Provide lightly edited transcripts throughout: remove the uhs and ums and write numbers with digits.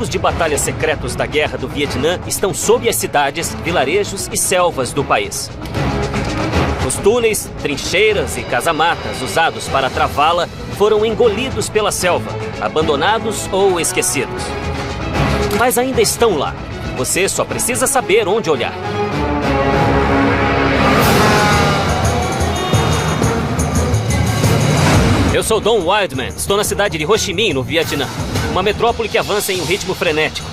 campos de batalha secretos da Guerra do Vietnã estão sob as cidades, vilarejos e selvas do país. Os túneis, trincheiras e casamatas usados para travá-la foram engolidos pela selva, abandonados ou esquecidos. Mas ainda estão lá. Você só precisa saber onde olhar. Eu sou Don Wildman. Estou na cidade de Ho Chi Minh, no Vietnã. Uma metrópole que avança em um ritmo frenético.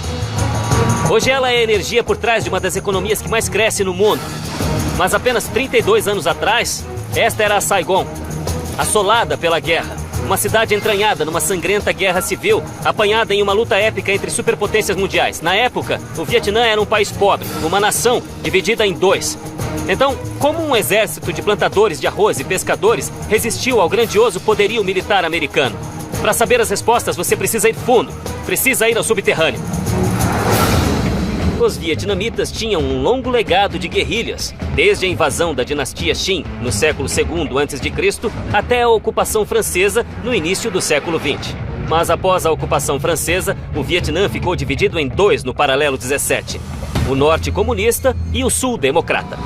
Hoje ela é a energia por trás de uma das economias que mais cresce no mundo. Mas apenas 32 anos atrás, esta era a Saigon, assolada pela guerra. Uma cidade entranhada numa sangrenta guerra civil, apanhada em uma luta épica entre superpotências mundiais. Na época, o Vietnã era um país pobre, uma nação dividida em dois. Então, como um exército de plantadores de arroz e pescadores resistiu ao grandioso poderio militar americano? Para saber as respostas, você precisa ir fundo, precisa ir ao subterrâneo. Os vietnamitas tinham um longo legado de guerrilhas, desde a invasão da dinastia Qin, no século II a.C., até a ocupação francesa, no início do século XX. Mas após a ocupação francesa, o Vietnã ficou dividido em dois no paralelo 17, o norte comunista e o sul democrata.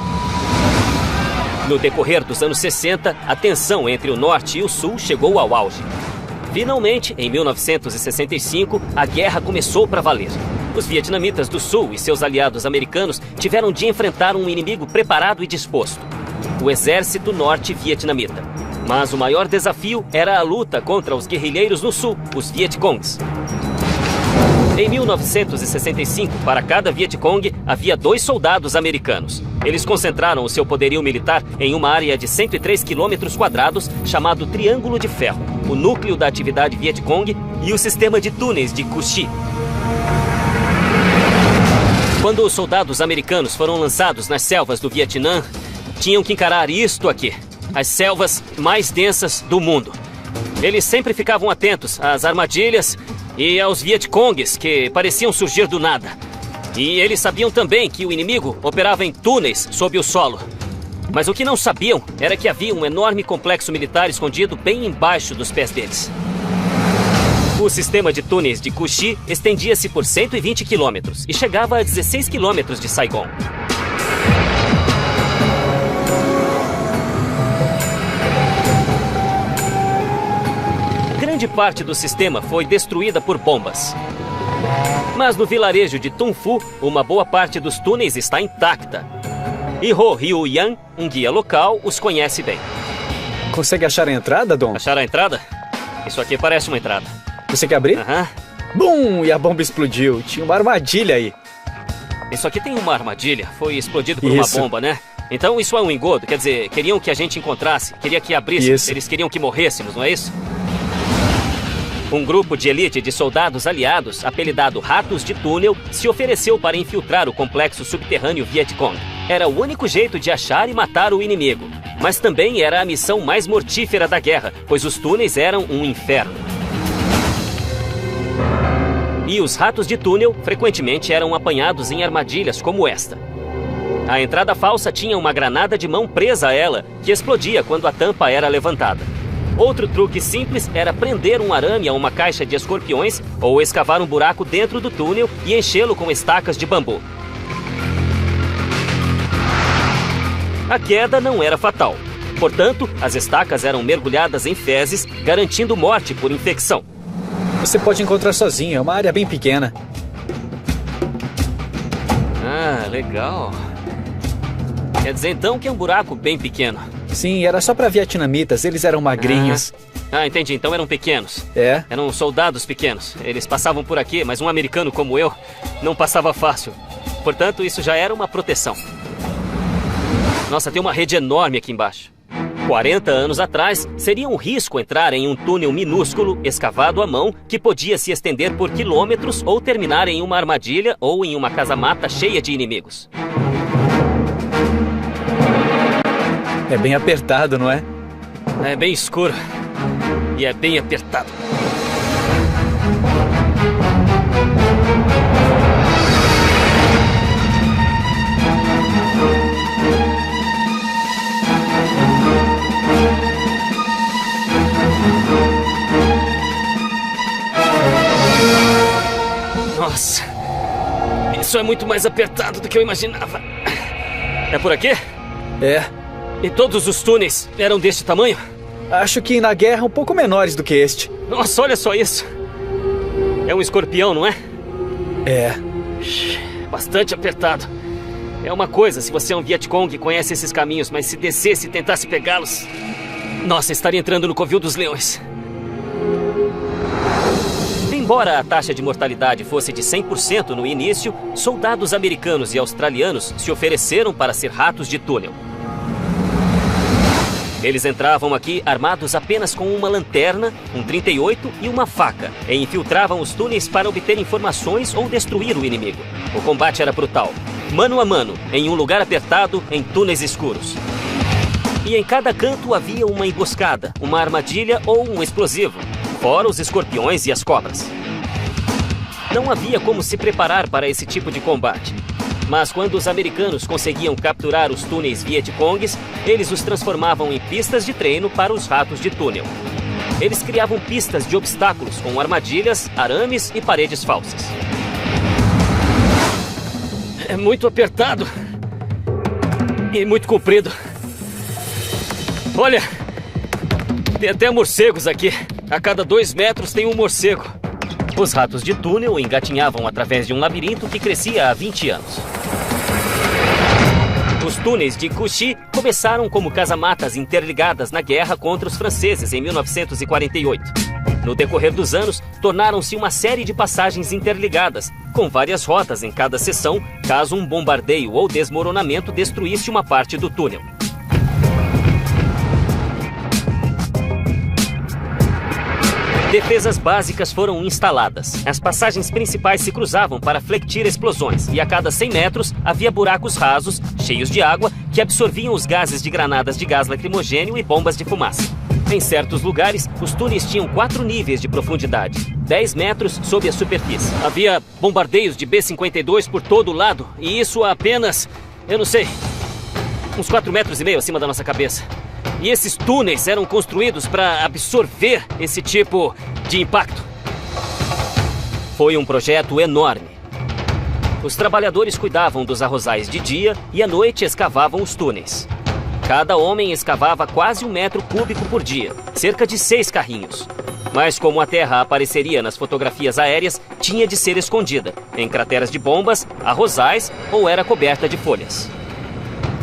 No decorrer dos anos 60, a tensão entre o norte e o sul chegou ao auge. Finalmente, em 1965, a guerra começou para valer. Os vietnamitas do sul e seus aliados americanos tiveram de enfrentar um inimigo preparado e disposto: o exército norte-vietnamita. Mas o maior desafio era a luta contra os guerrilheiros no sul, os Vietcongs. Em 1965, para cada Vietcong, havia 2 soldados americanos. Eles concentraram o seu poderio militar em uma área de 103 quilômetros quadrados, chamado Triângulo de Ferro, o núcleo da atividade Vietcong e o sistema de túneis de Cu Chi. Quando os soldados americanos foram lançados nas selvas do Vietnã, tinham que encarar isto aqui, as selvas mais densas do mundo. Eles sempre ficavam atentos às armadilhas e aos Vietcongs que pareciam surgir do nada. E eles sabiam também que o inimigo operava em túneis sob o solo. Mas o que não sabiam era que havia um enorme complexo militar escondido bem embaixo dos pés deles. O sistema de túneis de Cu Chi estendia-se por 120 quilômetros e chegava a 16 quilômetros de Saigon. Grande parte do sistema foi destruída por bombas. Mas no vilarejo de Tung Phu, uma boa parte dos túneis está intacta. E Ho Ryu Yan, um guia local, os conhece bem. Consegue achar a entrada, Dom? Achar a entrada? Isso aqui parece uma entrada. Você quer abrir? Aham. Bum! E a bomba explodiu. Tinha uma armadilha aí. Isso aqui tem uma armadilha. Foi explodido por uma bomba, né? Então isso é um engodo. Quer dizer, queriam que a gente encontrasse. Queria que abríssemos. Eles queriam que morrêssemos, não é isso? Um grupo de elite de soldados aliados, apelidado Ratos de Túnel, se ofereceu para infiltrar o complexo subterrâneo Vietcong. Era o único jeito de achar e matar o inimigo. Mas também era a missão mais mortífera da guerra, pois os túneis eram um inferno. E os Ratos de Túnel frequentemente eram apanhados em armadilhas como esta. A entrada falsa tinha uma granada de mão presa a ela, que explodia quando a tampa era levantada. Outro truque simples era prender um arame a uma caixa de escorpiões ou escavar um buraco dentro do túnel e enchê-lo com estacas de bambu. A queda não era fatal. Portanto, as estacas eram mergulhadas em fezes, garantindo morte por infecção. Você pode encontrar sozinho, é uma área bem pequena. Ah, legal. Quer dizer então que é um buraco bem pequeno. Sim, era só para vietnamitas, eles eram magrinhos. Ah, entendi. Então eram pequenos. É? Eram soldados pequenos. Eles passavam por aqui, mas um americano como eu não passava fácil. Portanto, isso já era uma proteção. Nossa, tem uma rede enorme aqui embaixo. 40 anos atrás, seria um risco entrar em um túnel minúsculo, escavado à mão, que podia se estender por quilômetros ou terminar em uma armadilha ou em uma casa-mata cheia de inimigos. É bem apertado, não é? É bem escuro. E é bem apertado. Nossa, isso é muito mais apertado do que eu imaginava. É por aqui? É. E todos os túneis eram deste tamanho? Acho que na guerra um pouco menores do que este. Nossa, olha só isso. É um escorpião, não é? É. Bastante apertado. É uma coisa se você é um Vietcong e conhece esses caminhos, mas se descesse e tentasse pegá-los... Nossa, estaria entrando no covil dos leões. Embora a taxa de mortalidade fosse de 100% no início, soldados americanos e australianos se ofereceram para ser ratos de túnel. Eles entravam aqui armados apenas com uma lanterna, um 38 e uma faca, e infiltravam os túneis para obter informações ou destruir o inimigo. O combate era brutal, mano a mano, em um lugar apertado, em túneis escuros. E em cada canto havia uma emboscada, uma armadilha ou um explosivo, fora os escorpiões e as cobras. Não havia como se preparar para esse tipo de combate. Mas quando os americanos conseguiam capturar os túneis Vietcongues, eles os transformavam em pistas de treino para os ratos de túnel. Eles criavam pistas de obstáculos com armadilhas, arames e paredes falsas. É muito apertado. E muito comprido. Olha, tem até morcegos aqui. A cada 2 metros tem um morcego. Os ratos de túnel engatinhavam através de um labirinto que crescia há 20 anos. Os túneis de Cauchy começaram como casamatas interligadas na guerra contra os franceses em 1948. No decorrer dos anos, tornaram-se uma série de passagens interligadas, com várias rotas em cada seção, caso um bombardeio ou desmoronamento destruísse uma parte do túnel. Defesas básicas foram instaladas. As passagens principais se cruzavam para flectir explosões e a cada 100 metros havia buracos rasos, cheios de água, que absorviam os gases de granadas de gás lacrimogênio e bombas de fumaça. Em certos lugares, os túneis tinham 4 níveis de profundidade, 10 metros sob a superfície. Havia bombardeios de B-52 por todo o lado e isso a apenas, eu não sei, uns 4,5 metros acima da nossa cabeça. E esses túneis eram construídos para absorver esse tipo de impacto. Foi um projeto enorme. Os trabalhadores cuidavam dos arrozais de dia e à noite escavavam os túneis. Cada homem escavava quase 1 metro cúbico por dia, cerca de 6 carrinhos. Mas como a terra apareceria nas fotografias aéreas, tinha de ser escondida, em crateras de bombas, arrozais ou era coberta de folhas.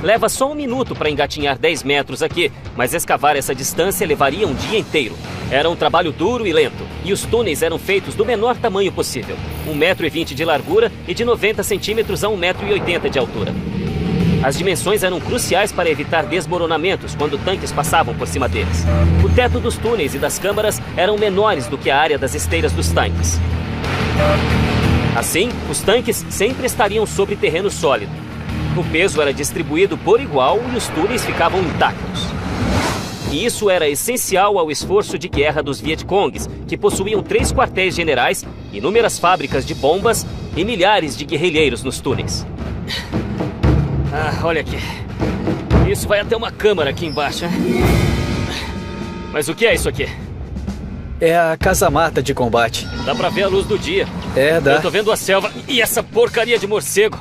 Leva só 1 minuto para engatinhar 10 metros aqui, mas escavar essa distância levaria um dia inteiro. Era um trabalho duro e lento, e os túneis eram feitos do menor tamanho possível, 1,20 metro de largura e de 90 centímetros a 1,80 metro de altura. As dimensões eram cruciais para evitar desmoronamentos quando tanques passavam por cima deles. O teto dos túneis e das câmaras eram menores do que a área das esteiras dos tanques. Assim, os tanques sempre estariam sobre terreno sólido. O peso era distribuído por igual e os túneis ficavam intactos. E isso era essencial ao esforço de guerra dos Vietcongues, que possuíam 3 quartéis generais, inúmeras fábricas de bombas e milhares de guerrilheiros nos túneis. Olha aqui. Isso vai até uma câmara aqui embaixo, hein? Mas o que é isso aqui? É a casamata de combate. Dá pra ver a luz do dia. É, dá. Eu tô vendo a selva e essa porcaria de morcego.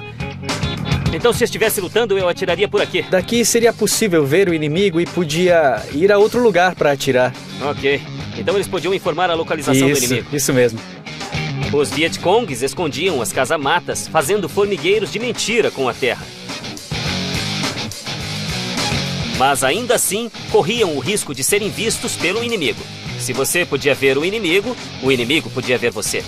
Então, se estivesse lutando, eu atiraria por aqui. Daqui seria possível ver o inimigo e podia ir a outro lugar para atirar. Ok. Então eles podiam informar a localização do inimigo. Isso mesmo. Os Vietcongues escondiam as casamatas, fazendo formigueiros de mentira com a terra. Mas ainda assim, corriam o risco de serem vistos pelo inimigo. Se você podia ver o inimigo podia ver você.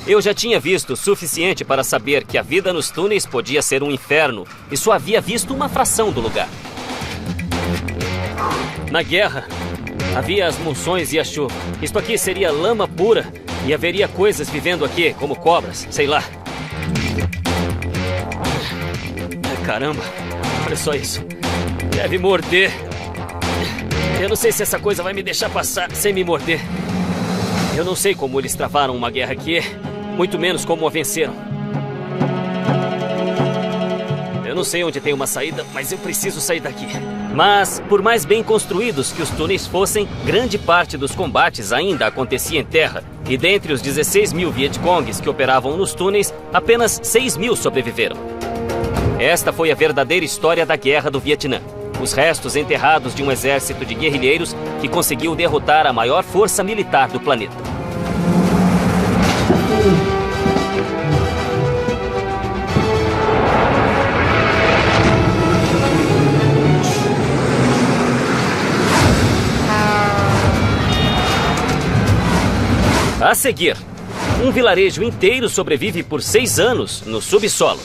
Eu já tinha visto o suficiente para saber que a vida nos túneis podia ser um inferno e só havia visto uma fração do lugar. Na guerra, havia as monções e a chuva. Isto aqui seria lama pura e haveria coisas vivendo aqui, como cobras, sei lá. Caramba, olha só isso. Deve morder. Eu não sei se essa coisa vai me deixar passar sem me morder. Eu não sei como eles travaram uma guerra aqui, muito menos como a venceram. Eu não sei onde tem uma saída, mas eu preciso sair daqui. Mas, por mais bem construídos que os túneis fossem, grande parte dos combates ainda acontecia em terra. E dentre os 16 mil Vietcongues que operavam nos túneis, apenas 6 mil sobreviveram. Esta foi a verdadeira história da Guerra do Vietnã. Os restos enterrados de um exército de guerrilheiros que conseguiu derrotar a maior força militar do planeta. A seguir, um vilarejo inteiro sobrevive por 6 anos no subsolo.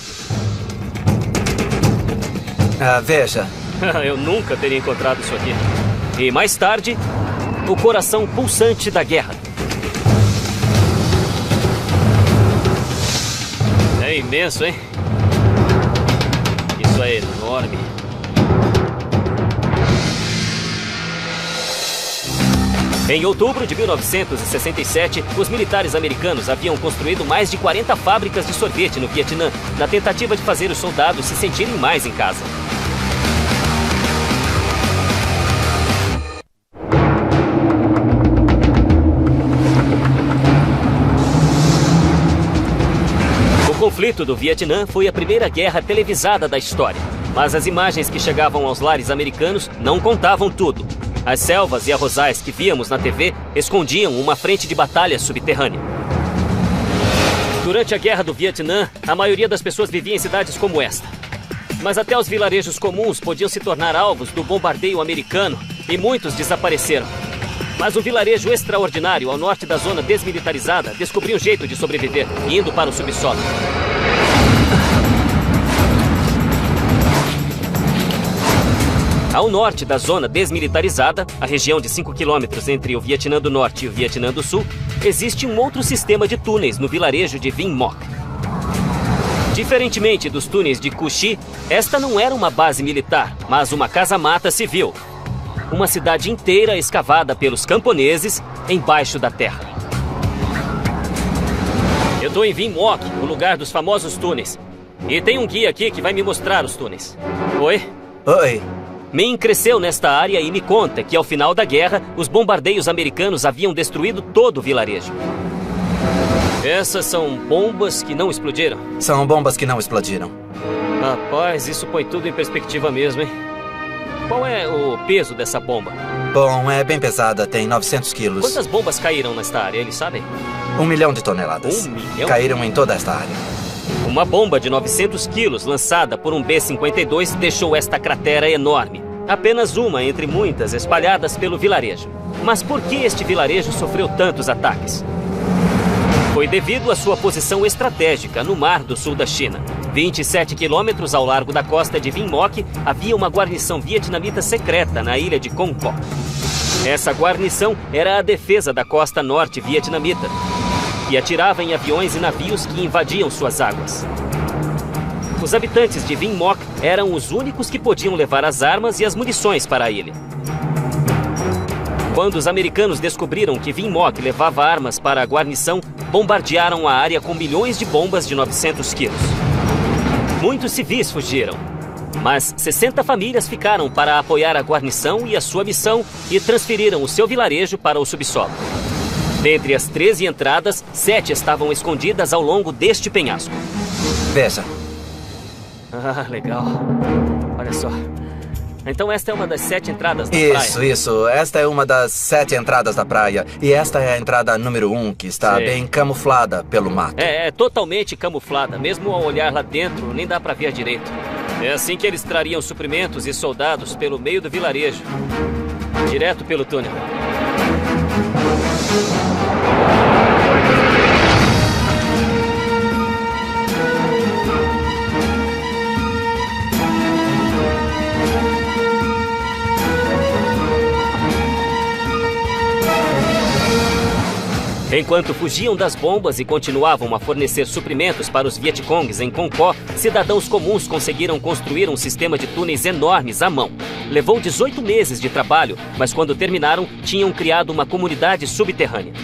Veja. Eu nunca teria encontrado isso aqui. E mais tarde, o coração pulsante da guerra. É imenso, hein? Isso é enorme. Em outubro de 1967, os militares americanos haviam construído mais de 40 fábricas de sorvete no Vietnã, na tentativa de fazer os soldados se sentirem mais em casa. O conflito do Vietnã foi a primeira guerra televisada da história, mas as imagens que chegavam aos lares americanos não contavam tudo. As selvas e arrozais que víamos na TV escondiam uma frente de batalha subterrânea. Durante a Guerra do Vietnã, a maioria das pessoas vivia em cidades como esta. Mas até os vilarejos comuns podiam se tornar alvos do bombardeio americano e muitos desapareceram. Mas um vilarejo extraordinário ao norte da zona desmilitarizada descobriu um jeito de sobreviver, indo para o subsolo. Ao norte da zona desmilitarizada, a região de 5 quilômetros entre o Vietnã do Norte e o Vietnã do Sul, existe um outro sistema de túneis no vilarejo de Vinh Moc. Diferentemente dos túneis de Cu Chi, esta não era uma base militar, mas uma casa-mata civil. Uma cidade inteira escavada pelos camponeses embaixo da terra. Eu estou em Vinh Moc, o lugar dos famosos túneis. E tem um guia aqui que vai me mostrar os túneis. Oi? Oi. Min cresceu nesta área e me conta que, ao final da guerra, os bombardeios americanos haviam destruído todo o vilarejo. Essas são bombas que não explodiram? São bombas que não explodiram. Rapaz, isso põe tudo em perspectiva mesmo, hein? Qual é o peso dessa bomba? Bom, é bem pesada, tem 900 quilos. Quantas bombas caíram nesta área, eles sabem? 1 milhão de toneladas. 1 milhão? Caíram em toda esta área. Uma bomba de 900 quilos lançada por um B-52 deixou esta cratera enorme. Apenas uma entre muitas espalhadas pelo vilarejo. Mas por que este vilarejo sofreu tantos ataques? Foi devido à sua posição estratégica no mar do sul da China. 27 quilômetros ao largo da costa de Vinh Moc, havia uma guarnição vietnamita secreta na ilha de Con Co. Essa guarnição era a defesa da costa norte vietnamita, e atirava em aviões e navios que invadiam suas águas. Os habitantes de Vinh Moc eram os únicos que podiam levar as armas e as munições para a ilha. Quando os americanos descobriram que Vinh Moc levava armas para a guarnição, bombardearam a área com milhões de bombas de 900 quilos. Muitos civis fugiram, mas 60 famílias ficaram para apoiar a guarnição e a sua missão e transferiram o seu vilarejo para o subsolo. Dentre as 13 entradas, 7 estavam escondidas ao longo deste penhasco. Veja. Ah, legal. Olha só. Então esta é uma das 7 entradas da praia. Isso. Esta é uma das 7 entradas da praia. E esta é a entrada número 1, que está bem camuflada pelo mato. É totalmente camuflada. Mesmo ao olhar lá dentro, nem dá pra ver direito. É assim que eles trariam suprimentos e soldados pelo meio do vilarejo. Direto pelo túnel. Enquanto fugiam das bombas e continuavam a fornecer suprimentos para os Vietcongues em Con Co, cidadãos comuns conseguiram construir um sistema de túneis enormes à mão. Levou 18 meses de trabalho, mas quando terminaram, tinham criado uma comunidade subterrânea.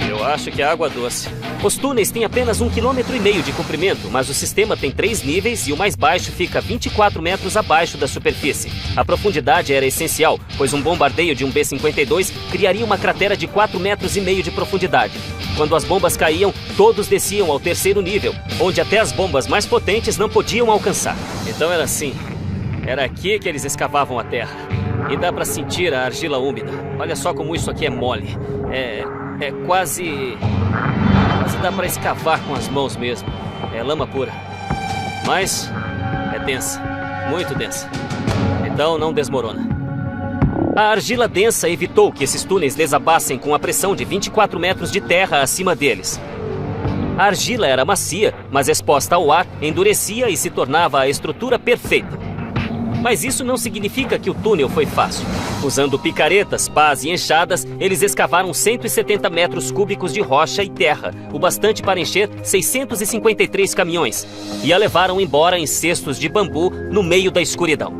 Eu acho que é água doce. Os túneis têm apenas 1,5 km de comprimento, mas o sistema tem 3 níveis e o mais baixo fica 24 metros abaixo da superfície. A profundidade era essencial, pois um bombardeio de um B-52 criaria uma cratera de 4,5 metros de profundidade. Quando as bombas caíam, todos desciam ao 3º nível, onde até as bombas mais potentes não podiam alcançar. Então era assim. Era aqui que eles escavavam a terra. E dá pra sentir a argila úmida. Olha só como isso aqui é mole. É quase dá pra escavar com as mãos mesmo. É lama pura. Mas é densa. Muito densa. Então não desmorona. A argila densa evitou que esses túneis desabassem com a pressão de 24 metros de terra acima deles. A argila era macia, mas exposta ao ar, endurecia e se tornava a estrutura perfeita. Mas isso não significa que o túnel foi fácil. Usando picaretas, pás e enxadas, eles escavaram 170 metros cúbicos de rocha e terra, o bastante para encher 653 caminhões, e a levaram embora em cestos de bambu no meio da escuridão.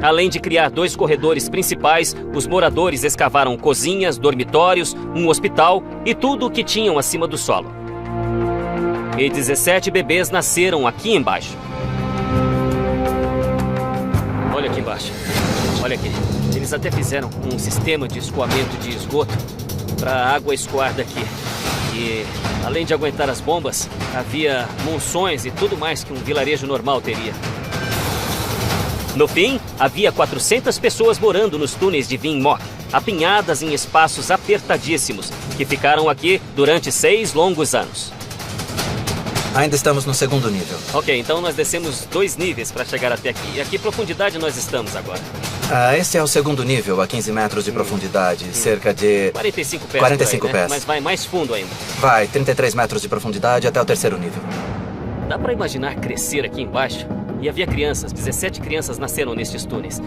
Além de criar 2 corredores principais, os moradores escavaram cozinhas, dormitórios, um hospital e tudo o que tinham acima do solo. E 17 bebês nasceram aqui embaixo. Olha aqui embaixo. Olha aqui. Eles até fizeram um sistema de escoamento de esgoto para a água escoar daqui. E, além de aguentar as bombas, havia monções e tudo mais que um vilarejo normal teria. No fim, havia 400 pessoas morando nos túneis de Vin Moch, apinhadas em espaços apertadíssimos, que ficaram aqui durante 6 longos anos. Ainda estamos no 2º nível. Ok, então nós descemos 2 níveis para chegar até aqui. E a que profundidade nós estamos agora? Esse é o 2º nível, a 15 metros de profundidade, cerca de 45 pés. 45 por aí, né? pés. Mas vai mais fundo ainda. Vai, 33 metros de profundidade até o 3º nível. Dá para imaginar crescer aqui embaixo? E havia crianças, 17 crianças nasceram nestes túneis.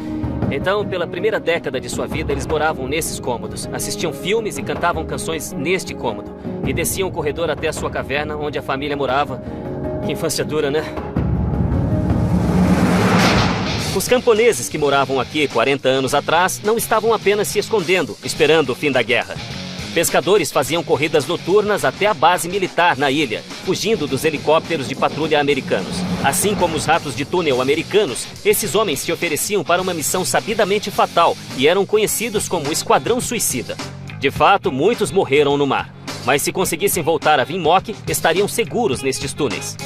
Então, pela primeira década de sua vida, eles moravam nesses cômodos, assistiam filmes e cantavam canções neste cômodo. E desciam o corredor até a sua caverna, onde a família morava. Que infância dura, né? Os camponeses que moravam aqui 40 anos atrás não estavam apenas se escondendo, esperando o fim da guerra. Pescadores faziam corridas noturnas até a base militar na ilha, fugindo dos helicópteros de patrulha americanos. Assim como os ratos de túnel americanos, esses homens se ofereciam para uma missão sabidamente fatal e eram conhecidos como Esquadrão Suicida. De fato, muitos morreram no mar. Mas se conseguissem voltar a Vin Moch, estariam seguros nestes túneis.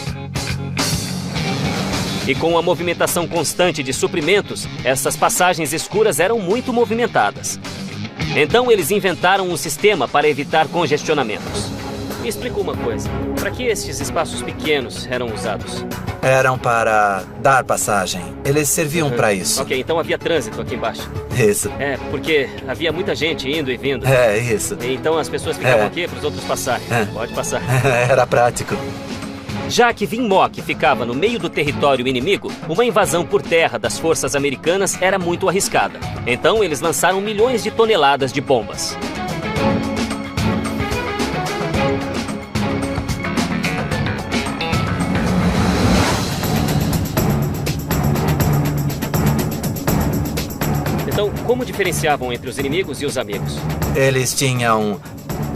E com a movimentação constante de suprimentos, essas passagens escuras eram muito movimentadas. Então eles inventaram um sistema para evitar congestionamentos. Me explica uma coisa, para que estes espaços pequenos eram usados? Eram para dar passagem. Eles serviam para isso. Ok, então havia trânsito aqui embaixo. Isso. Porque havia muita gente indo e vindo. Isso. E então as pessoas ficavam aqui para os outros passarem. Pode passar. Era prático. Já que Vin Moch ficava no meio do território inimigo, uma invasão por terra das forças americanas era muito arriscada. Então eles lançaram milhões de toneladas de bombas. Então, como diferenciavam entre os inimigos e os amigos? Eles tinham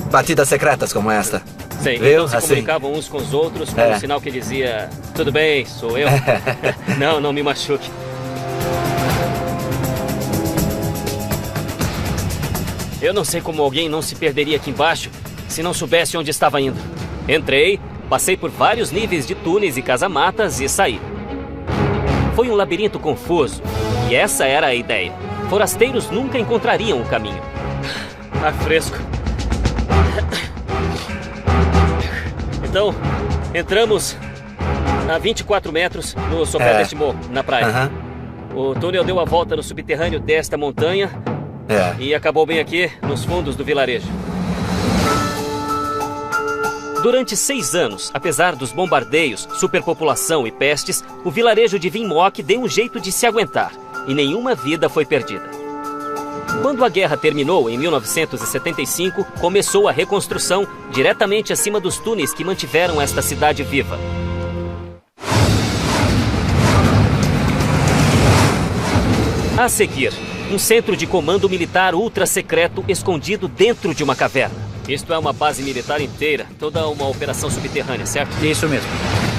batidas secretas como esta. Sei, então se comunicavam uns com os outros com um sinal que dizia: tudo bem, sou eu. Não me machuque. Eu não sei como alguém não se perderia aqui embaixo se não soubesse onde estava indo. Entrei, passei por vários níveis de túneis e casamatas e saí. Foi um labirinto confuso, e essa era a ideia. Forasteiros nunca encontrariam o caminho. Ar fresco. Então, entramos a 24 metros no sopé deste morro, na praia. O túnel deu a volta no subterrâneo desta montanha e acabou bem aqui, nos fundos do vilarejo. Durante 6 anos, apesar dos bombardeios, superpopulação e pestes, o vilarejo de Vin Moch deu um jeito de se aguentar e nenhuma vida foi perdida. Quando a guerra terminou, em 1975, começou a reconstrução diretamente acima dos túneis que mantiveram esta cidade viva. A seguir, um centro de comando militar ultra secreto escondido dentro de uma caverna. Isto é uma base militar inteira, toda uma operação subterrânea, certo? Isso mesmo.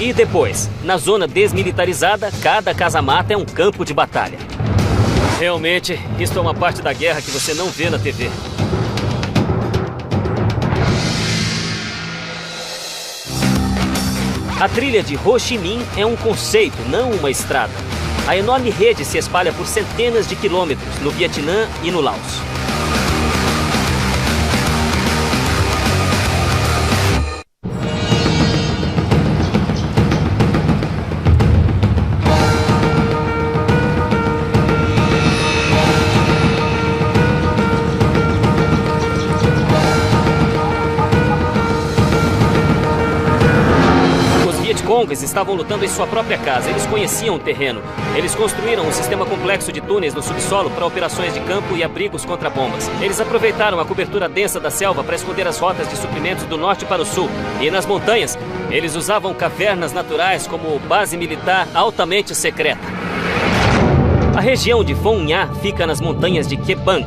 E depois, na zona desmilitarizada, cada casamata é um campo de batalha. Realmente, isto é uma parte da guerra que você não vê na TV. A trilha de Ho Chi Minh é um conceito, não uma estrada. A enorme rede se espalha por centenas de quilômetros no Vietnã e no Laos. Vietcongues estavam lutando em sua própria casa. Eles conheciam o terreno. Eles construíram um sistema complexo de túneis no subsolo para operações de campo e abrigos contra bombas. Eles aproveitaram a cobertura densa da selva para esconder as rotas de suprimentos do norte para o sul. E nas montanhas, eles usavam cavernas naturais como base militar altamente secreta. A região de Phong Nha fica nas montanhas de Que Bang.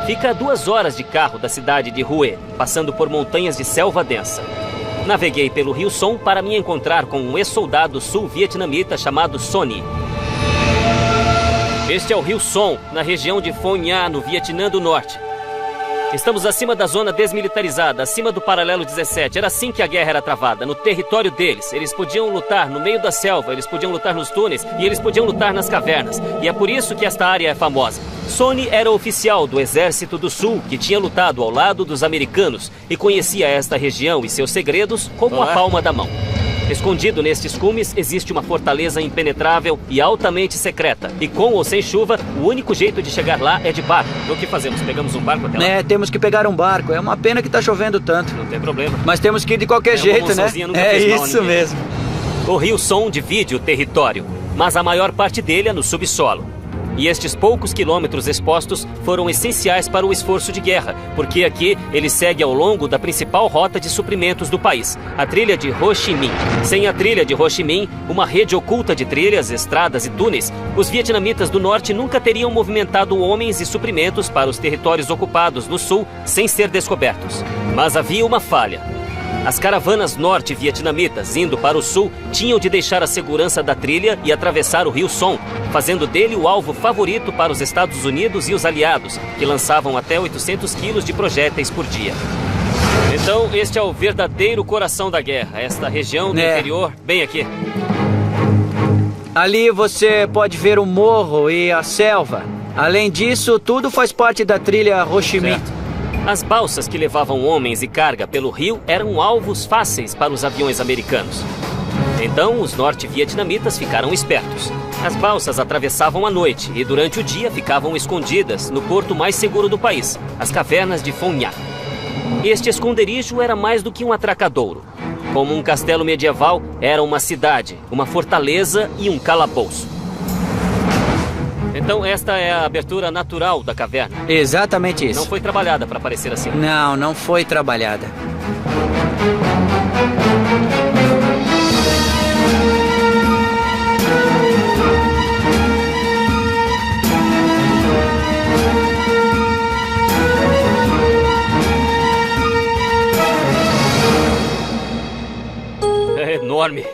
Fica a 2 horas de carro da cidade de Hue, passando por montanhas de selva densa. Naveguei pelo Rio Son para me encontrar com um ex-soldado sul-vietnamita chamado Sonny. Este é o Rio Son, na região de Phong Nha, no Vietnã do Norte. Estamos acima da zona desmilitarizada, acima do paralelo 17. Era assim que a guerra era travada, no território deles. Eles podiam lutar no meio da selva, eles podiam lutar nos túneis e eles podiam lutar nas cavernas. E é por isso que esta área é famosa. Sonny era oficial do Exército do Sul, que tinha lutado ao lado dos americanos e conhecia esta região e seus segredos como a palma da mão. Escondido nestes cumes existe uma fortaleza impenetrável e altamente secreta. E com ou sem chuva, o único jeito de chegar lá é de barco. O que fazemos? Pegamos um barco até lá? Temos que pegar um barco. É uma pena que tá chovendo tanto. Não tem problema. Mas temos que ir de qualquer jeito, né? É isso mesmo. O Rio Son divide o território, mas a maior parte dele é no subsolo. E estes poucos quilômetros expostos foram essenciais para o esforço de guerra, porque aqui ele segue ao longo da principal rota de suprimentos do país, a trilha de Ho Chi Minh. Sem a trilha de Ho Chi Minh, uma rede oculta de trilhas, estradas e túneis, os vietnamitas do norte nunca teriam movimentado homens e suprimentos para os territórios ocupados no sul sem ser descobertos. Mas havia uma falha. As caravanas norte-vietnamitas indo para o sul tinham de deixar a segurança da trilha e atravessar o Rio Son, fazendo dele o alvo favorito para os Estados Unidos e os aliados, que lançavam até 800 quilos de projéteis por dia. Então, este é o verdadeiro coração da guerra, esta região do interior, bem aqui. Ali você pode ver o morro e a selva. Além disso, tudo faz parte da trilha Ho Chi Minh. As balsas que levavam homens e carga pelo rio eram alvos fáceis para os aviões americanos. Então, os norte-vietnamitas ficaram espertos. As balsas atravessavam à noite e durante o dia ficavam escondidas no porto mais seguro do país, as cavernas de Phong Nha. Este esconderijo era mais do que um atracadouro. Como um castelo medieval, era uma cidade, uma fortaleza e um calabouço. Então esta é a abertura natural da caverna. Exatamente isso. Não foi trabalhada para parecer assim. Não, não foi trabalhada. É enorme.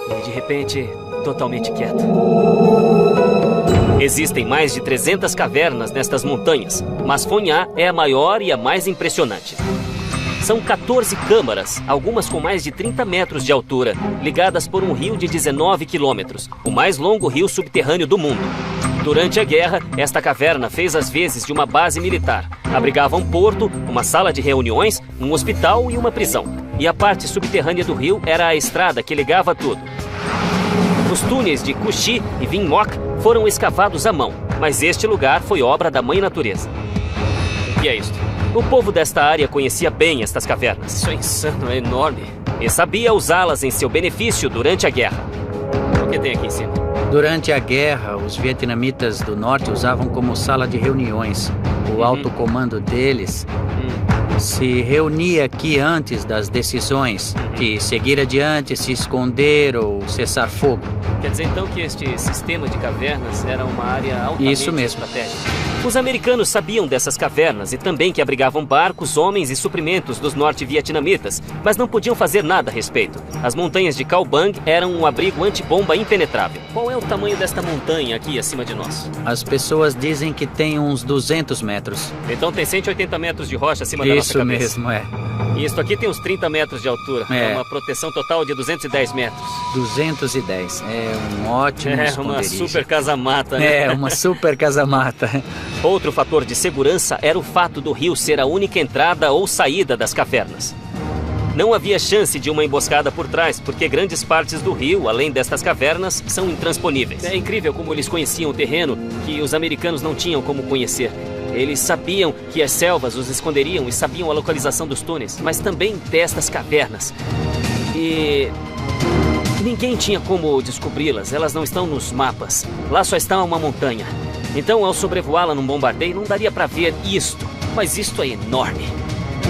E de repente, totalmente quieto. Existem mais de 300 cavernas nestas montanhas, mas Phong Nha é a maior e a mais impressionante. São 14 câmaras, algumas com mais de 30 metros de altura, ligadas por um rio de 19 quilômetros, o mais longo rio subterrâneo do mundo. Durante a guerra, esta caverna fez as vezes de uma base militar. Abrigava um porto, uma sala de reuniões, um hospital e uma prisão. E a parte subterrânea do rio era a estrada que ligava tudo. Os túneis de Cu Chi e Vinh Moc foram escavados à mão, mas este lugar foi obra da Mãe Natureza. O que é isto? O povo desta área conhecia bem estas cavernas. Isso é insano, é enorme. E sabia usá-las em seu benefício durante a guerra. O que tem aqui em cima? Durante a guerra, os vietnamitas do norte usavam como sala de reuniões. O alto comando deles se reunia aqui antes das decisões de seguir adiante, se esconder ou cessar fogo. Quer dizer então que este sistema de cavernas era uma área altamente estratégica? Os americanos sabiam dessas cavernas e também que abrigavam barcos, homens e suprimentos dos norte-vietnamitas, mas não podiam fazer nada a respeito. As montanhas de Cao Bang eram um abrigo antibomba impenetrável. Qual é o tamanho desta montanha aqui acima de nós? As pessoas dizem que tem uns 200 metros. Então tem 180 metros de rocha acima da nossa cabeça. Isso mesmo, é. E isso aqui tem uns 30 metros de altura. É uma proteção total de 210 metros. 210. É um ótimo esconderijo. Uma super casa-mata, né? É, uma super casa-mata. Outro fator de segurança era o fato do rio ser a única entrada ou saída das cavernas. Não havia chance de uma emboscada por trás, porque grandes partes do rio, além destas cavernas, são intransponíveis. É incrível como eles conheciam o terreno que os americanos não tinham como conhecer. Eles sabiam que as selvas os esconderiam e sabiam a localização dos túneis, mas também destas cavernas. E ninguém tinha como descobri-las, elas não estão nos mapas. Lá só está uma montanha. Então, ao sobrevoá-la num bombardeio, não daria para ver isto, mas isto é enorme.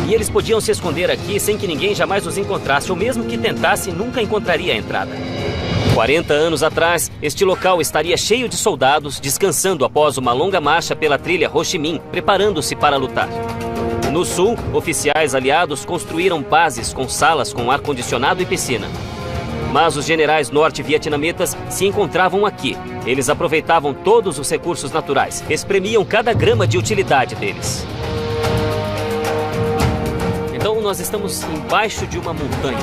E eles podiam se esconder aqui sem que ninguém jamais os encontrasse, ou mesmo que tentasse, nunca encontraria a entrada. 40 anos atrás, este local estaria cheio de soldados, descansando após uma longa marcha pela trilha Ho Chi Minh, preparando-se para lutar. No sul, oficiais aliados construíram bases com salas com ar-condicionado e piscina. Mas os generais norte-vietnamitas se encontravam aqui. Eles aproveitavam todos os recursos naturais, espremiam cada grama de utilidade deles. Então nós estamos embaixo de uma montanha.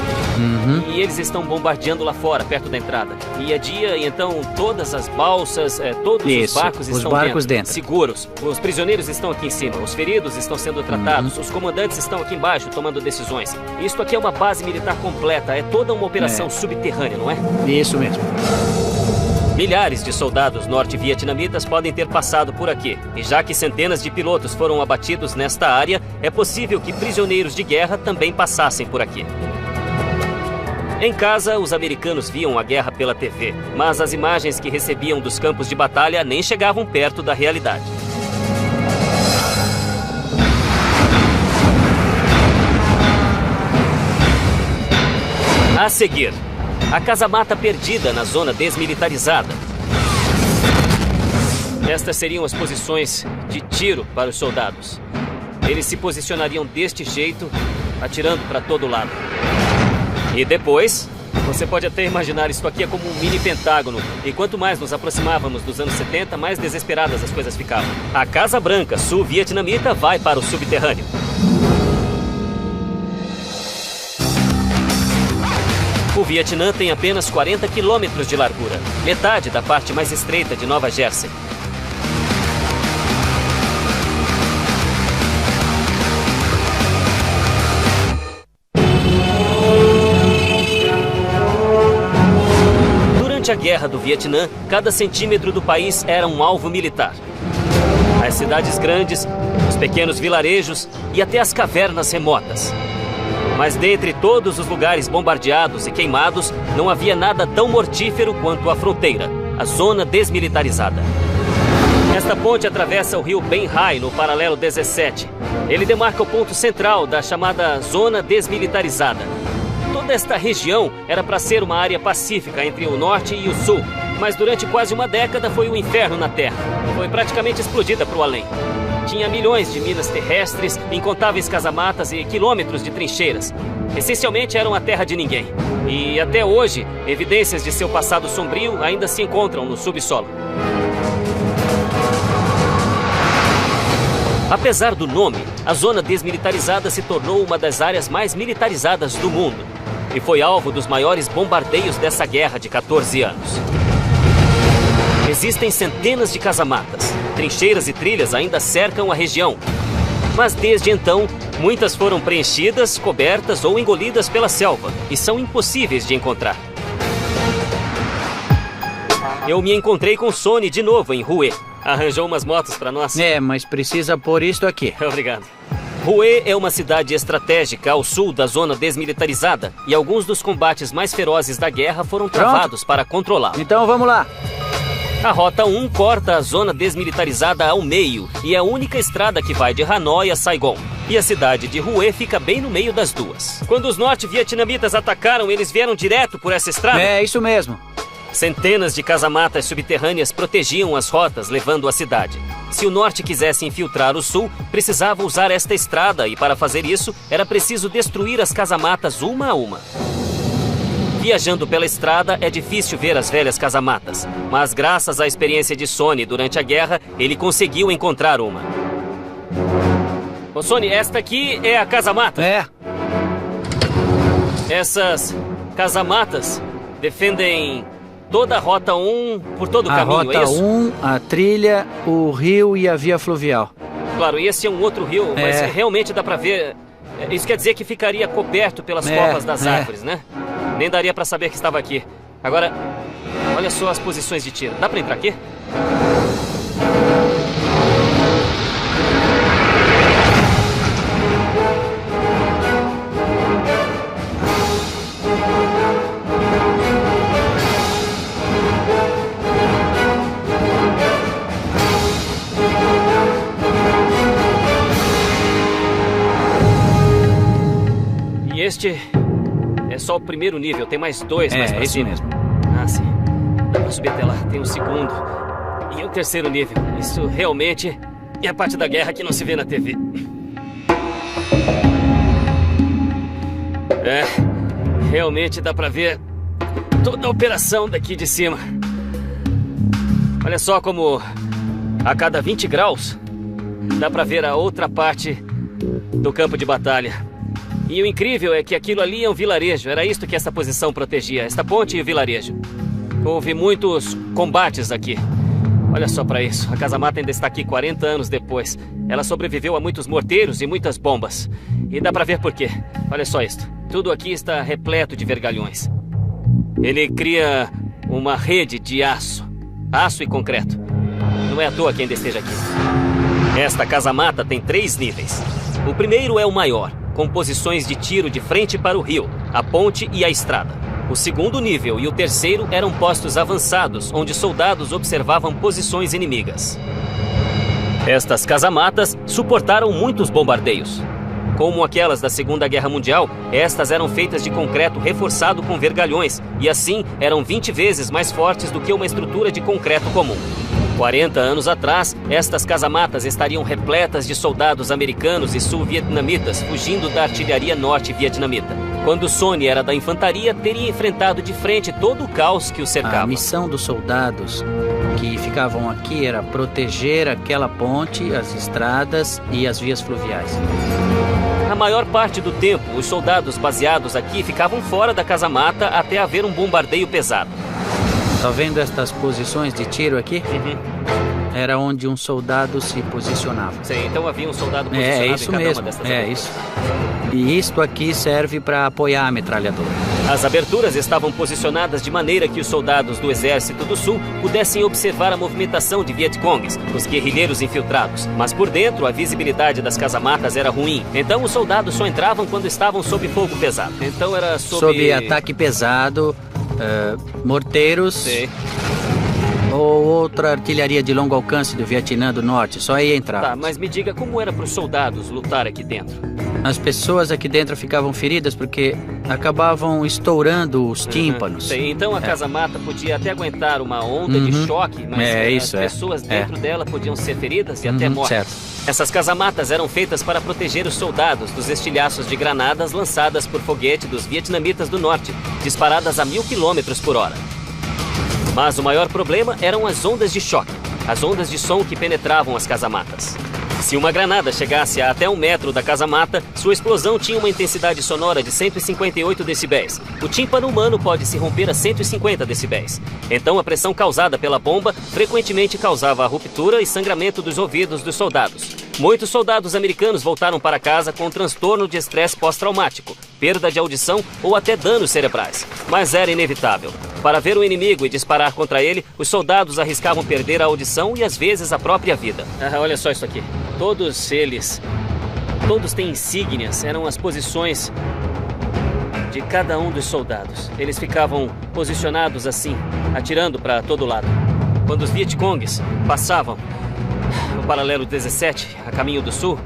E eles estão bombardeando lá fora, perto da entrada. E é dia, e então todas as balsas, todos os barcos estão dentro, seguros. Os prisioneiros estão aqui em cima, os feridos estão sendo tratados, os comandantes estão aqui embaixo tomando decisões. Isto aqui é uma base militar completa, é toda uma operação subterrânea, não é? Isso mesmo. Milhares de soldados norte-vietnamitas podem ter passado por aqui. E já que centenas de pilotos foram abatidos nesta área, é possível que prisioneiros de guerra também passassem por aqui. Em casa, os americanos viam a guerra pela TV, mas as imagens que recebiam dos campos de batalha nem chegavam perto da realidade. A seguir, a casa-mata perdida na zona desmilitarizada. Estas seriam as posições de tiro para os soldados. Eles se posicionariam deste jeito, atirando para todo lado. E depois, você pode até imaginar, isso aqui é como um mini pentágono. E quanto mais nos aproximávamos dos anos 70, mais desesperadas as coisas ficavam. A Casa Branca sul-vietnamita vai para o subterrâneo. O Vietnã tem apenas 40 quilômetros de largura, metade da parte mais estreita de Nova Jersey. Durante a Guerra do Vietnã, cada centímetro do país era um alvo militar. As cidades grandes, os pequenos vilarejos e até as cavernas remotas. Mas dentre todos os lugares bombardeados e queimados, não havia nada tão mortífero quanto a fronteira, a zona desmilitarizada. Esta ponte atravessa o rio Ben Hai no paralelo 17. Ele demarca o ponto central da chamada zona desmilitarizada. Toda esta região era para ser uma área pacífica entre o norte e o sul, mas durante quase uma década foi um inferno na Terra. Foi praticamente explodida para o além. Tinha milhões de minas terrestres, incontáveis casamatas e quilômetros de trincheiras. Essencialmente era uma terra de ninguém. E até hoje, evidências de seu passado sombrio ainda se encontram no subsolo. Apesar do nome, a zona desmilitarizada se tornou uma das áreas mais militarizadas do mundo. E foi alvo dos maiores bombardeios dessa guerra de 14 anos. Existem centenas de casamatas. Trincheiras e trilhas ainda cercam a região. Mas desde então, muitas foram preenchidas, cobertas ou engolidas pela selva e são impossíveis de encontrar. Eu me encontrei com Sony de novo em Hue. Arranjou umas motos para nós. Mas precisa pôr isto aqui. Obrigado. Hue é uma cidade estratégica ao sul da zona desmilitarizada e alguns dos combates mais ferozes da guerra foram travados para controlá-la. Então vamos lá. A Rota 1 corta a zona desmilitarizada ao meio e é a única estrada que vai de Hanoi a Saigon. E a cidade de Hue fica bem no meio das duas. Quando os norte-vietnamitas atacaram, eles vieram direto por essa estrada? É, isso mesmo. Centenas de casamatas subterrâneas protegiam as rotas levando à cidade. Se o norte quisesse infiltrar o sul, precisava usar esta estrada e para fazer isso, era preciso destruir as casamatas uma a uma. Viajando pela estrada, é difícil ver as velhas casamatas, mas graças à experiência de Sonny durante a guerra, ele conseguiu encontrar uma. Ô Sonny, esta aqui é a casamata. É. Essas casamatas defendem toda a Rota 1 por todo o caminho, é isso? A Rota 1, a trilha, o rio e a via fluvial. Claro, esse é um outro rio, mas realmente dá pra ver. Isso quer dizer que ficaria coberto pelas copas das árvores, né? Nem daria pra saber que estava aqui. Agora, olha só as posições de tiro. Dá pra entrar aqui? E este é só o primeiro nível, tem mais 2 mais pra cima. Mesmo. Ah, sim. Dá pra subir até lá. Tem um segundo e um terceiro nível. Isso realmente é a parte da guerra que não se vê na TV. Realmente dá pra ver toda a operação daqui de cima. Olha só como a cada 20 graus dá pra ver a outra parte do campo de batalha. E o incrível é que aquilo ali é um vilarejo. Era isto que essa posição protegia, esta ponte e o vilarejo. Houve muitos combates aqui. Olha só pra isso. A casamata ainda está aqui 40 anos depois. Ela sobreviveu a muitos morteiros e muitas bombas. E dá pra ver por quê. Olha só isto. Tudo aqui está repleto de vergalhões. Ele cria uma rede de aço. Aço e concreto. Não é à toa que ainda esteja aqui. Esta casamata tem 3 níveis. O primeiro é o maior, com posições de tiro de frente para o rio, a ponte e a estrada. O segundo nível e o terceiro eram postos avançados, onde soldados observavam posições inimigas. Estas casamatas suportaram muitos bombardeios. Como aquelas da Segunda Guerra Mundial, estas eram feitas de concreto reforçado com vergalhões e assim eram 20 vezes mais fortes do que uma estrutura de concreto comum. 40 anos atrás, estas casamatas estariam repletas de soldados americanos e sul-vietnamitas fugindo da artilharia norte-vietnamita. Quando Sonny era da infantaria, teria enfrentado de frente todo o caos que o cercava. A missão dos soldados que ficavam aqui era proteger aquela ponte, as estradas e as vias fluviais. A maior parte do tempo, os soldados baseados aqui ficavam fora da casamata até haver um bombardeio pesado. Tá vendo estas posições de tiro aqui? Era onde um soldado se posicionava. Sim, então havia um soldado posicionado em cada uma mesmo. destas É aberturas. isso. E isto aqui serve para apoiar a metralhadora. As aberturas estavam posicionadas de maneira que os soldados do Exército do Sul pudessem observar a movimentação de Vietcongues, os guerrilheiros infiltrados. Mas por dentro, a visibilidade das casamatas era ruim. Então os soldados só entravam quando estavam sob fogo pesado. Então era sob ataque pesado, morteiros... Sim. Ou outra artilharia de longo alcance do Vietnã do Norte, só aí entrava. Tá, mas me diga, como era para os soldados lutar aqui dentro? As pessoas aqui dentro ficavam feridas porque acabavam estourando os tímpanos. Sim, então a casamata podia até aguentar uma onda de choque, mas as pessoas dentro dela podiam ser feridas e até mortas. Certo. Essas casamatas eram feitas para proteger os soldados dos estilhaços de granadas lançadas por foguete dos vietnamitas do Norte, disparadas a 1000 km/h. Mas o maior problema eram as ondas de choque, as ondas de som que penetravam as casamatas. Se uma granada chegasse a até 1 metro da casamata, sua explosão tinha uma intensidade sonora de 158 decibéis. O tímpano humano pode se romper a 150 decibéis. Então a pressão causada pela bomba frequentemente causava a ruptura e sangramento dos ouvidos dos soldados. Muitos soldados americanos voltaram para casa com transtorno de estresse pós-traumático, perda de audição ou até danos cerebrais. Mas era inevitável. Para ver o inimigo e disparar contra ele, os soldados arriscavam perder a audição e às vezes a própria vida. Olha só isso aqui. Todos têm insígnias, eram as posições de cada um dos soldados. Eles ficavam posicionados assim, atirando para todo lado. Quando os Vietcongues passavam no paralelo 17, a caminho do sul,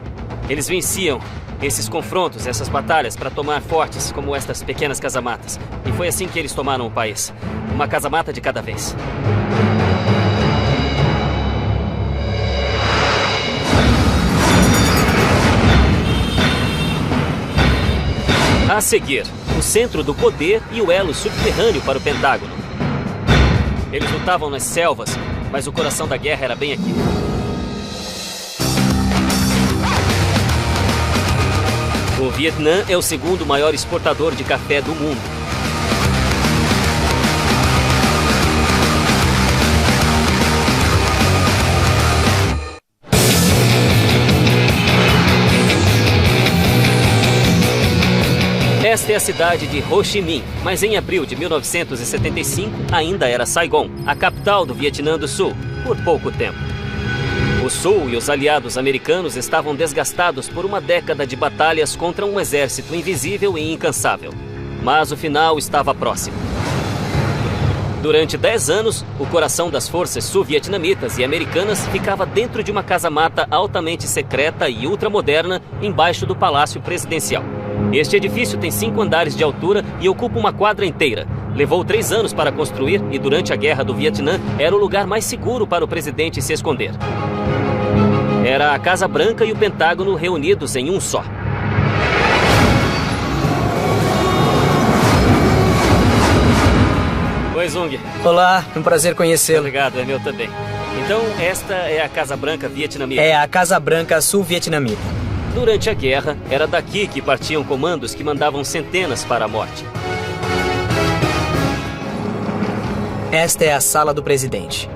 eles venciam esses confrontos, essas batalhas para tomar fortes como estas pequenas casamatas. E foi assim que eles tomaram o país. uma casa-mata de cada vez. A seguir, o centro do poder e o elo subterrâneo para o Pentágono. Eles lutavam nas selvas, mas o coração da guerra era bem aqui. O Vietnã é o segundo maior exportador de café do mundo. Esta é a cidade de Ho Chi Minh, mas em abril de 1975 ainda era Saigon, a capital do Vietnã do Sul, por pouco tempo. O Sul e os aliados americanos estavam desgastados por uma década de batalhas contra um exército invisível e incansável. Mas o final estava próximo. Durante 10 anos, o coração das forças sul-vietnamitas e americanas ficava dentro de uma casa-mata altamente secreta e ultramoderna embaixo do Palácio Presidencial. Este edifício tem 5 andares de altura e ocupa uma quadra inteira. Levou 3 anos para construir e durante a Guerra do Vietnã era o lugar mais seguro para o presidente se esconder. Era a Casa Branca e o Pentágono reunidos em um só. Oi, Zung. Olá, um prazer conhecê-lo. Obrigado, é meu também. Então, esta é a Casa Branca vietnamita. É a Casa Branca sul-vietnamita. Durante a guerra, era daqui que partiam comandos que mandavam centenas para a morte. Esta é a sala do presidente.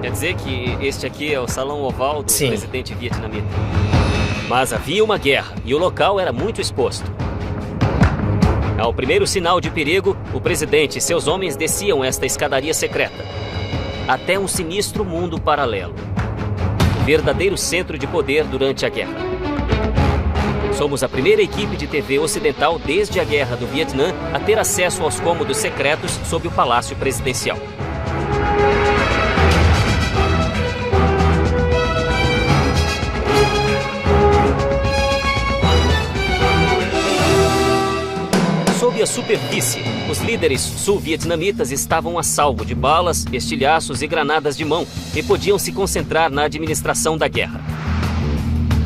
Quer dizer que este aqui é o salão oval do presidente vietnamita. Mas havia uma guerra e o local era muito exposto. Ao primeiro sinal de perigo, o presidente e seus homens desciam esta escadaria secreta. Até um sinistro mundo paralelo. O verdadeiro centro de poder durante a guerra. Somos a primeira equipe de TV ocidental desde a Guerra do Vietnã a ter acesso aos cômodos secretos sob o Palácio Presidencial. Sob a superfície, os líderes sul-vietnamitas estavam a salvo de balas, estilhaços e granadas de mão e podiam se concentrar na administração da guerra.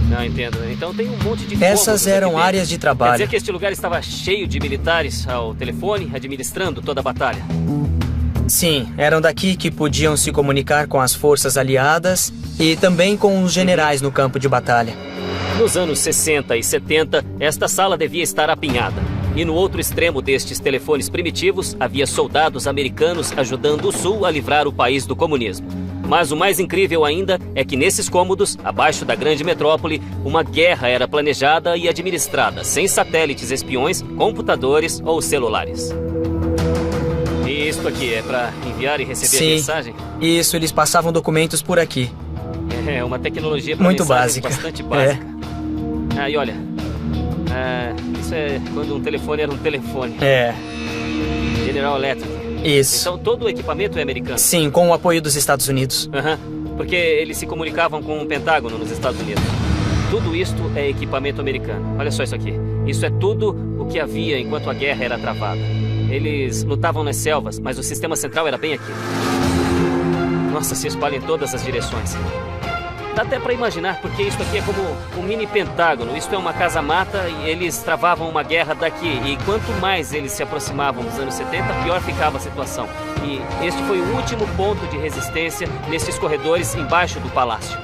Não, entendo. Então tem um monte de... Essas eram áreas de trabalho. Quer dizer que este lugar estava cheio de militares ao telefone, administrando toda a batalha? Sim, eram daqui que podiam se comunicar com as forças aliadas e também com os generais no campo de batalha. Nos anos 60 e 70, esta sala devia estar apinhada. E no outro extremo destes telefones primitivos, havia soldados americanos ajudando o Sul a livrar o país do comunismo. Mas o mais incrível ainda é que nesses cômodos, abaixo da grande metrópole, uma guerra era planejada e administrada, sem satélites espiões, computadores ou celulares. E isto aqui é para enviar e receber mensagem? Isso, eles passavam documentos por aqui. É uma tecnologia para muito básica. Bastante básica. E olha, isso é quando um telefone era um telefone. General Electric. Isso. Então todo o equipamento é americano? Sim, com o apoio dos Estados Unidos. Porque eles se comunicavam com o Pentágono nos Estados Unidos. Tudo isto é equipamento americano. Olha só isso aqui. Isso é tudo o que havia enquanto a guerra era travada. Eles lutavam nas selvas, mas o sistema central era bem aqui. Nossa, se espalha em todas as direções. Dá até para imaginar, porque isso aqui é como um mini Pentágono. Isto é uma casa-mata e eles travavam uma guerra daqui. E quanto mais eles se aproximavam dos anos 70, pior ficava a situação. E este foi o último ponto de resistência nesses corredores embaixo do palácio.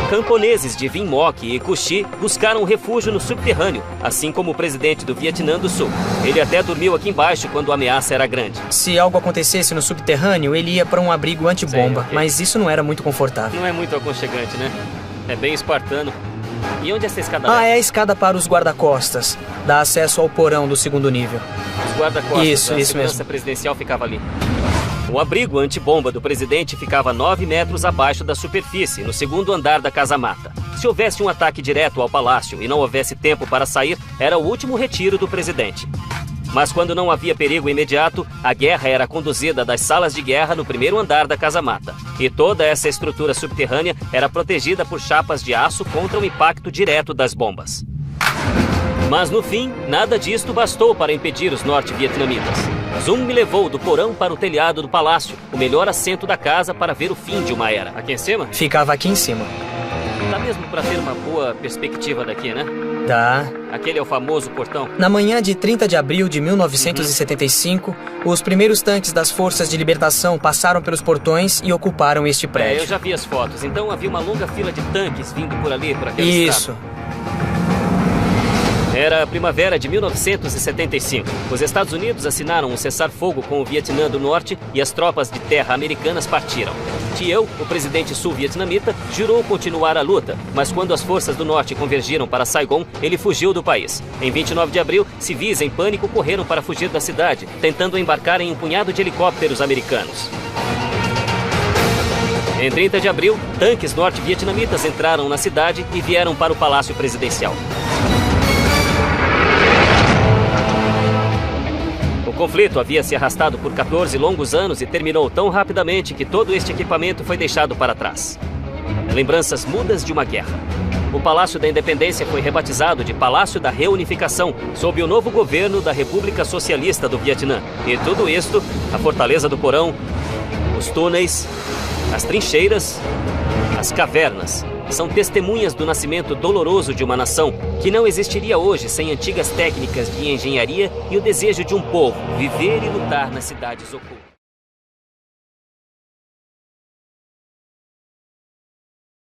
Camponeses de Vinh Moc e Cu Chi buscaram refúgio no subterrâneo, assim como o presidente do Vietnã do Sul. Ele até dormiu aqui embaixo quando a ameaça era grande. Se algo acontecesse no subterrâneo, ele ia para um abrigo antibomba, mas isso não era muito confortável. Não é muito aconchegante, né? É bem espartano. E onde é essa escada? É a escada para os guarda-costas. Dá acesso ao porão do segundo nível. Os guarda-costas da segurança mesmo. presidencial ficava ali. O abrigo antibomba do presidente ficava 9 metros abaixo da superfície, no segundo andar da casa-mata. Se houvesse um ataque direto ao palácio e não houvesse tempo para sair, era o último retiro do presidente. Mas quando não havia perigo imediato, a guerra era conduzida das salas de guerra no primeiro andar da casa-mata. E toda essa estrutura subterrânea era protegida por chapas de aço contra o impacto direto das bombas. Mas no fim, nada disto bastou para impedir os norte-vietnamitas. Zoom me levou do porão para o telhado do palácio, o melhor assento da casa para ver o fim de uma era. Aqui em cima? Ficava aqui em cima. Dá mesmo para ter uma boa perspectiva daqui, né? Dá. Aquele é o famoso portão. Na manhã de 30 de abril de 1975, os primeiros tanques das Forças de Libertação passaram pelos portões e ocuparam este prédio. Eu já vi as fotos. Então havia uma longa fila de tanques vindo por ali, por aquele Isso. estado. Era a primavera de 1975. Os Estados Unidos assinaram um cessar-fogo com o Vietnã do Norte e as tropas de terra americanas partiram. Thieu, o presidente sul-vietnamita, jurou continuar a luta, mas quando as forças do Norte convergiram para Saigon, ele fugiu do país. Em 29 de abril, civis em pânico correram para fugir da cidade, tentando embarcar em um punhado de helicópteros americanos. Em 30 de abril, tanques norte-vietnamitas entraram na cidade e vieram para o Palácio Presidencial. O conflito havia se arrastado por 14 longos anos e terminou tão rapidamente que todo este equipamento foi deixado para trás. Lembranças mudas de uma guerra. O Palácio da Independência foi rebatizado de Palácio da Reunificação, sob o novo governo da República Socialista do Vietnã. E tudo isto, a Fortaleza do Porão, os túneis, as trincheiras, as cavernas, são testemunhas do nascimento doloroso de uma nação que não existiria hoje sem antigas técnicas de engenharia e o desejo de um povo viver e lutar nas cidades ocultas.